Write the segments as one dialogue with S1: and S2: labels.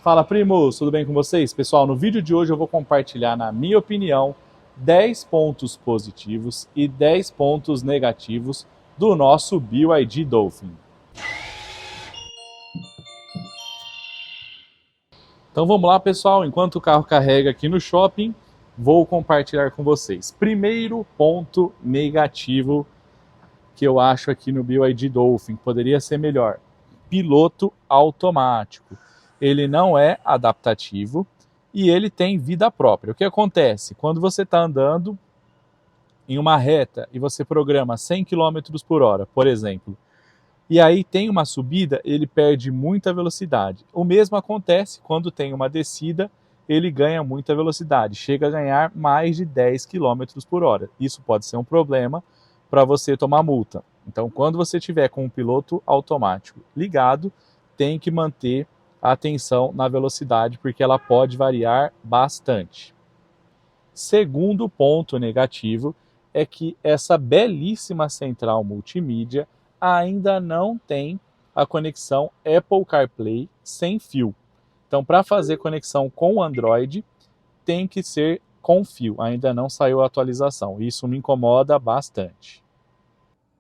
S1: Fala, primos, tudo bem com vocês? Pessoal, no vídeo de hoje eu vou compartilhar, na minha opinião, 10 pontos positivos e 10 pontos negativos do nosso BYD Dolphin. Então vamos lá, pessoal, enquanto o carro carrega aqui no shopping, vou compartilhar com vocês. Primeiro ponto negativo que eu acho aqui no BYD Dolphin, poderia ser melhor: piloto automático. Ele não é adaptativo e ele tem vida própria. O que acontece? Quando você está andando em uma reta e você programa 100 km por hora, por exemplo, e aí tem uma subida, ele perde muita velocidade. O mesmo acontece quando tem uma descida, ele ganha muita velocidade, chega a ganhar mais de 10 km por hora. Isso pode ser um problema para você tomar multa. Então, quando você tiver com o piloto automático ligado, tem que manter a atenção na velocidade, porque ela pode variar bastante. Segundo ponto negativo é que essa belíssima central multimídia ainda não tem a conexão Apple CarPlay sem fio. Então, para fazer conexão com o Android, tem que ser com fio. Ainda não saiu a atualização. Isso me incomoda bastante.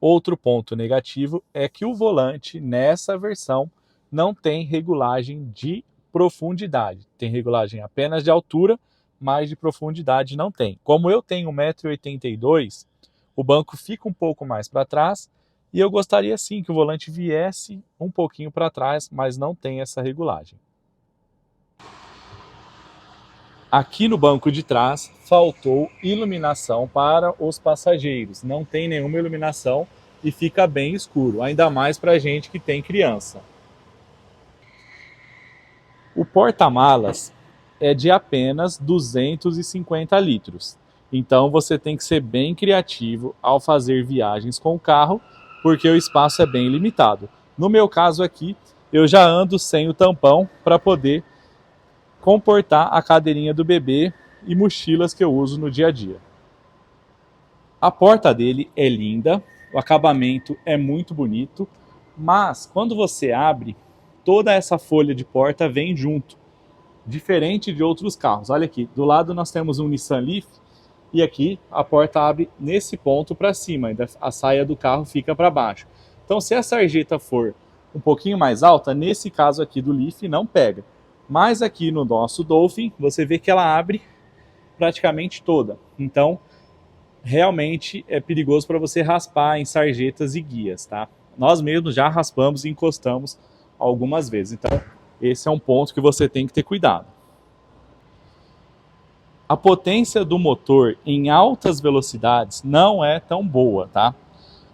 S1: Outro ponto negativo é que o volante, nessa versão, não tem regulagem de profundidade. Tem regulagem apenas de altura, mas de profundidade não tem. Como eu tenho 1,82 m, o banco fica um pouco mais para trás e eu gostaria sim que o volante viesse um pouquinho para trás, mas não tem essa regulagem. Aqui no banco de trás faltou iluminação para os passageiros. Não tem nenhuma iluminação e fica bem escuro, ainda mais para gente que tem criança. O porta-malas é de apenas 250 litros. Então você tem que ser bem criativo ao fazer viagens com o carro, porque o espaço é bem limitado. No meu caso aqui, eu já ando sem o tampão para poder comportar a cadeirinha do bebê e mochilas que eu uso no dia a dia. A porta dele é linda, o acabamento é muito bonito, mas quando você abre, toda essa folha de porta vem junto, diferente de outros carros. Olha aqui, do lado nós temos um Nissan Leaf e aqui a porta abre nesse ponto para cima, a saia do carro fica para baixo. Então, se a sarjeta for um pouquinho mais alta, nesse caso aqui do Leaf não pega. Mas aqui no nosso Dolphin, você vê que ela abre praticamente toda. Então, realmente é perigoso para você raspar em sarjetas e guias, tá? Nós mesmos já raspamos e encostamos algumas vezes. Então, esse é um ponto que você tem que ter cuidado. A potência do motor em altas velocidades não é tão boa, tá?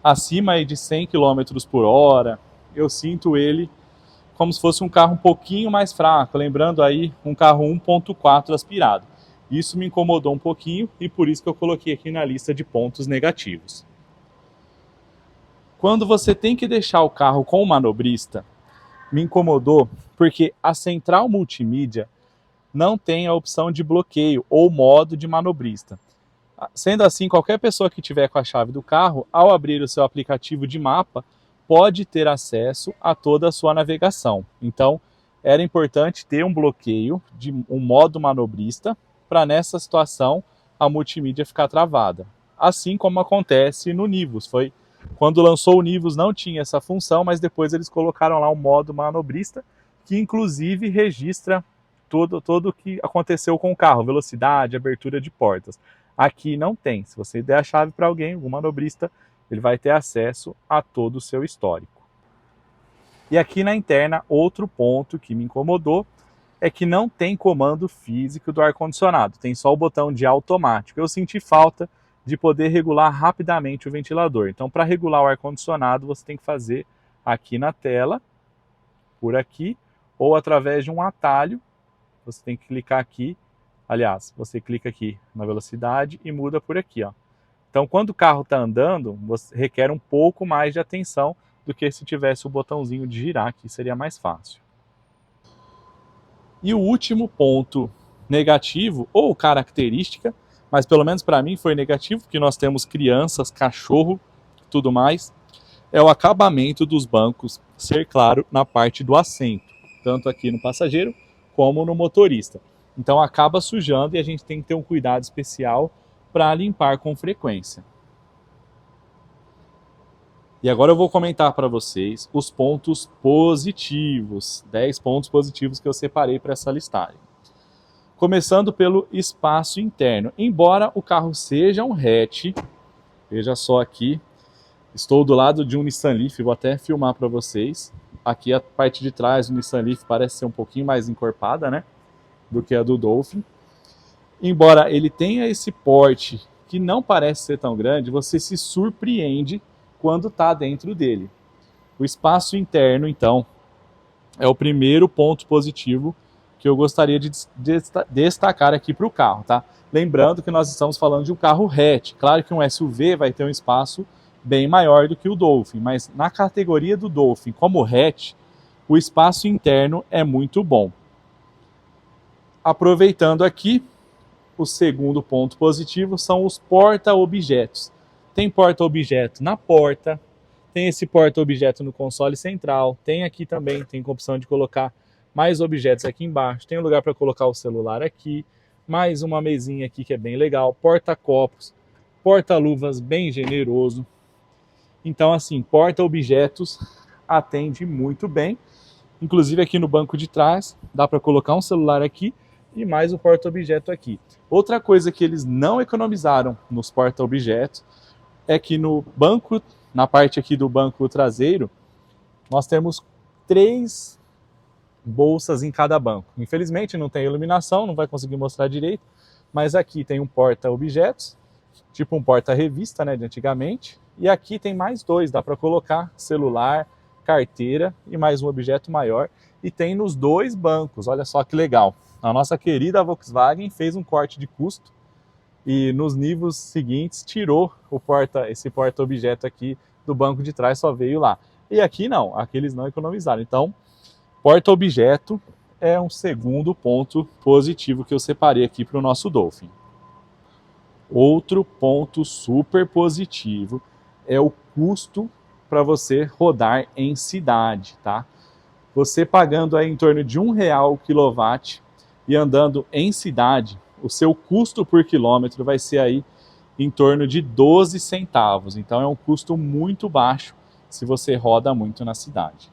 S1: Acima de 100 km por hora, eu sinto ele como se fosse um carro um pouquinho mais fraco, lembrando aí um carro 1.4 aspirado. Isso me incomodou um pouquinho e por isso que eu coloquei aqui na lista de pontos negativos. Quando você tem que deixar o carro com o manobrista, me incomodou porque a central multimídia não tem a opção de bloqueio ou modo de manobrista. Sendo assim, qualquer pessoa que tiver com a chave do carro, ao abrir o seu aplicativo de mapa, pode ter acesso a toda a sua navegação. Então, era importante ter um bloqueio de um modo manobrista para nessa situação a multimídia ficar travada. Assim como acontece no Nivus. Quando lançou o Nivus não tinha essa função, mas depois eles colocaram lá um modo manobrista que inclusive registra tudo o que aconteceu com o carro, velocidade, abertura de portas. Aqui não tem. Se você der a chave para alguém, algum manobrista, ele vai ter acesso a todo o seu histórico. E aqui na interna, outro ponto que me incomodou é que não tem comando físico do ar-condicionado, tem só o botão de automático. Eu senti falta de poder regular rapidamente o ventilador. Então, para regular o ar-condicionado, você tem que fazer aqui na tela, por aqui, ou através de um atalho. Você tem que clicar aqui, aliás, você clica aqui na velocidade e muda por aqui, ó. Então, quando o carro está andando, você requer um pouco mais de atenção do que se tivesse o botãozinho de girar, que seria mais fácil. E o último ponto negativo, ou característica, mas pelo menos para mim foi negativo, porque nós temos crianças, cachorro, tudo mais, é o acabamento dos bancos ser claro na parte do assento, tanto aqui no passageiro como no motorista. Então acaba sujando e a gente tem que ter um cuidado especial para limpar com frequência. E agora eu vou comentar para vocês os pontos positivos, 10 pontos positivos que eu separei para essa listagem. Começando pelo espaço interno. Embora o carro seja um hatch, veja só aqui, estou do lado de um Nissan Leaf, vou até filmar para vocês. Aqui a parte de trás do Nissan Leaf parece ser um pouquinho mais encorpada, né, do que a do Dolphin. Embora ele tenha esse porte que não parece ser tão grande, você se surpreende quando está dentro dele. O espaço interno, então, é o primeiro ponto positivo que eu gostaria de destacar aqui para o carro, tá? Lembrando que nós estamos falando de um carro hatch. Claro que um SUV vai ter um espaço bem maior do que o Dolphin, mas na categoria do Dolphin, como hatch, o espaço interno é muito bom. Aproveitando aqui, o segundo ponto positivo são os porta-objetos. Tem porta-objeto na porta, tem esse porta-objeto no console central, tem aqui também, tem a opção de colocar mais objetos aqui embaixo, tem um lugar para colocar o celular aqui, mais uma mesinha aqui que é bem legal, porta-copos, porta-luvas bem generoso. Então assim, porta-objetos atende muito bem, inclusive aqui no banco de trás, dá para colocar um celular aqui e mais o porta-objeto aqui. Outra coisa que eles não economizaram nos porta-objetos é que no banco, na parte aqui do banco traseiro, nós temos 3 bolsas em cada banco. Infelizmente não tem iluminação, não vai conseguir mostrar direito, mas aqui tem um porta-objetos, tipo um porta-revista, né, de antigamente, e aqui tem mais 2, dá para colocar celular, carteira e mais um objeto maior, e tem nos 2 bancos, olha só que legal. A nossa querida Volkswagen fez um corte de custo e nos níveis seguintes tirou esse porta-objeto aqui do banco de trás, só veio lá. E aqui não, aqui eles não economizaram. Então, porta-objeto é um segundo ponto positivo que eu separei aqui para o nosso Dolphin. Outro ponto super positivo é o custo para você rodar em cidade, tá? Você pagando aí em torno de R$1 o quilowatt e andando em cidade, o seu custo por quilômetro vai ser aí em torno de 12 centavos. Então é um custo muito baixo se você roda muito na cidade.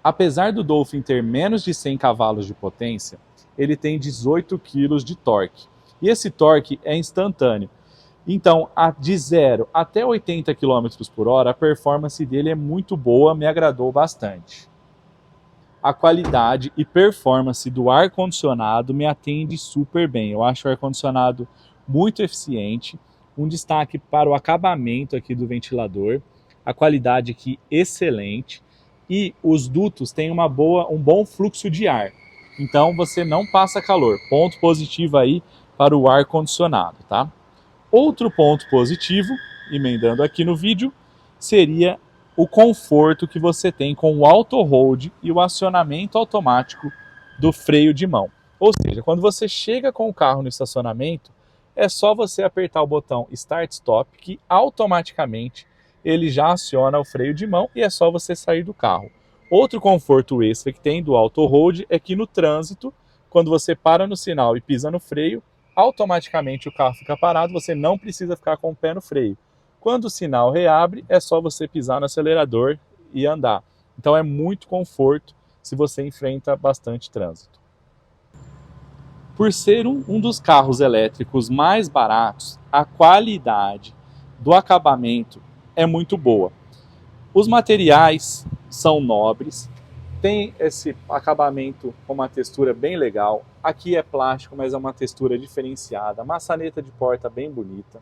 S1: Apesar do Dolphin ter menos de 100 cavalos de potência, ele tem 18 kg de torque. E esse torque é instantâneo. Então, de 0 até 80 km por hora, a performance dele é muito boa, me agradou bastante. A qualidade e performance do ar-condicionado me atende super bem. Eu acho o ar-condicionado muito eficiente. Um destaque para o acabamento aqui do ventilador. A qualidade aqui excelente. E os dutos têm um bom fluxo de ar. Então você não passa calor. Ponto positivo aí para o ar-condicionado, tá? Outro ponto positivo, emendando aqui no vídeo, seria o conforto que você tem com o auto-hold e o acionamento automático do freio de mão. Ou seja, quando você chega com o carro no estacionamento, é só você apertar o botão Start Stop, que automaticamente ele já aciona o freio de mão e é só você sair do carro. Outro conforto extra que tem do auto-hold é que no trânsito, quando você para no sinal e pisa no freio, automaticamente o carro fica parado, você não precisa ficar com o pé no freio. Quando o sinal reabre, é só você pisar no acelerador e andar. Então é muito conforto se você enfrenta bastante trânsito. Por ser um dos carros elétricos mais baratos, a qualidade do acabamento é muito boa. Os materiais são nobres, tem esse acabamento com uma textura bem legal. Aqui é plástico, mas é uma textura diferenciada. Maçaneta de porta bem bonita.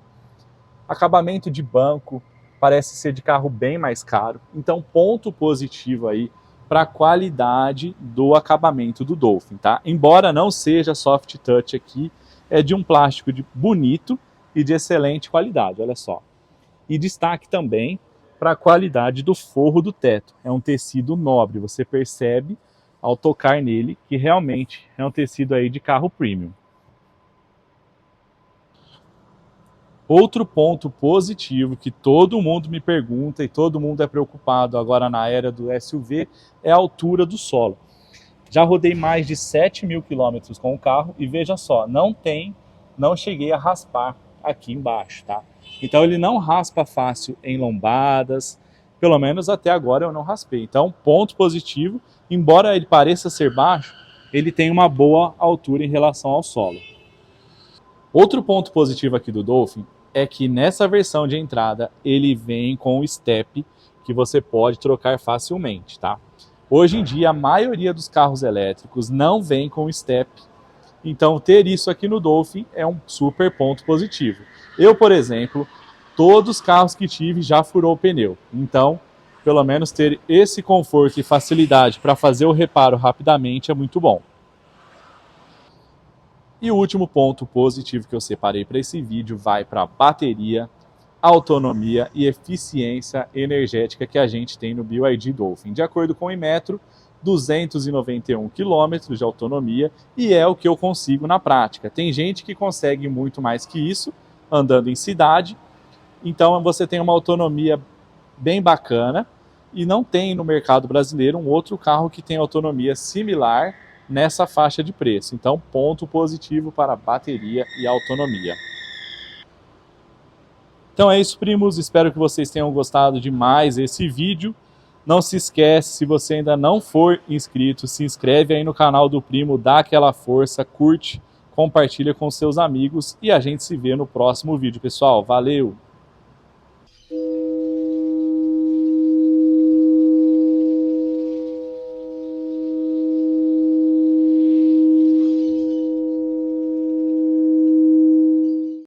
S1: Acabamento de banco parece ser de carro bem mais caro. Então, ponto positivo aí para a qualidade do acabamento do Dolphin, tá? Embora não seja soft touch aqui, é de um plástico bonito e de excelente qualidade, olha só. E destaque também para a qualidade do forro do teto. É um tecido nobre, você percebe ao tocar nele que realmente é um tecido aí de carro premium. Outro ponto positivo que todo mundo me pergunta e todo mundo é preocupado agora na era do SUV é a altura do solo. Já rodei mais de 7.000 quilômetros com o carro e veja só, não cheguei a raspar aqui embaixo, tá? Então ele não raspa fácil em lombadas, pelo menos até agora eu não raspei. Então, ponto positivo, embora ele pareça ser baixo, ele tem uma boa altura em relação ao solo. Outro ponto positivo aqui do Dolphin é que nessa versão de entrada ele vem com o step que você pode trocar facilmente, tá? Hoje em dia a maioria dos carros elétricos não vem com step, então ter isso aqui no Dolphin é um super ponto positivo. Eu, por exemplo, todos os carros que tive já furou o pneu, então pelo menos ter esse conforto e facilidade para fazer o reparo rapidamente é muito bom. E o último ponto positivo que eu separei para esse vídeo vai para a bateria, autonomia e eficiência energética que a gente tem no BYD Dolphin. De acordo com o Inmetro, 291 km de autonomia e é o que eu consigo na prática. Tem gente que consegue muito mais que isso andando em cidade, então você tem uma autonomia bem bacana e não tem no mercado brasileiro um outro carro que tem autonomia similar nessa faixa de preço. Então, ponto positivo para bateria e autonomia. Então é isso, primos. Espero que vocês tenham gostado de mais esse vídeo. Não se esquece, se você ainda não for inscrito, se inscreve aí no canal do primo, dá aquela força, curte, compartilha com seus amigos e a gente se vê no próximo vídeo, pessoal. Valeu!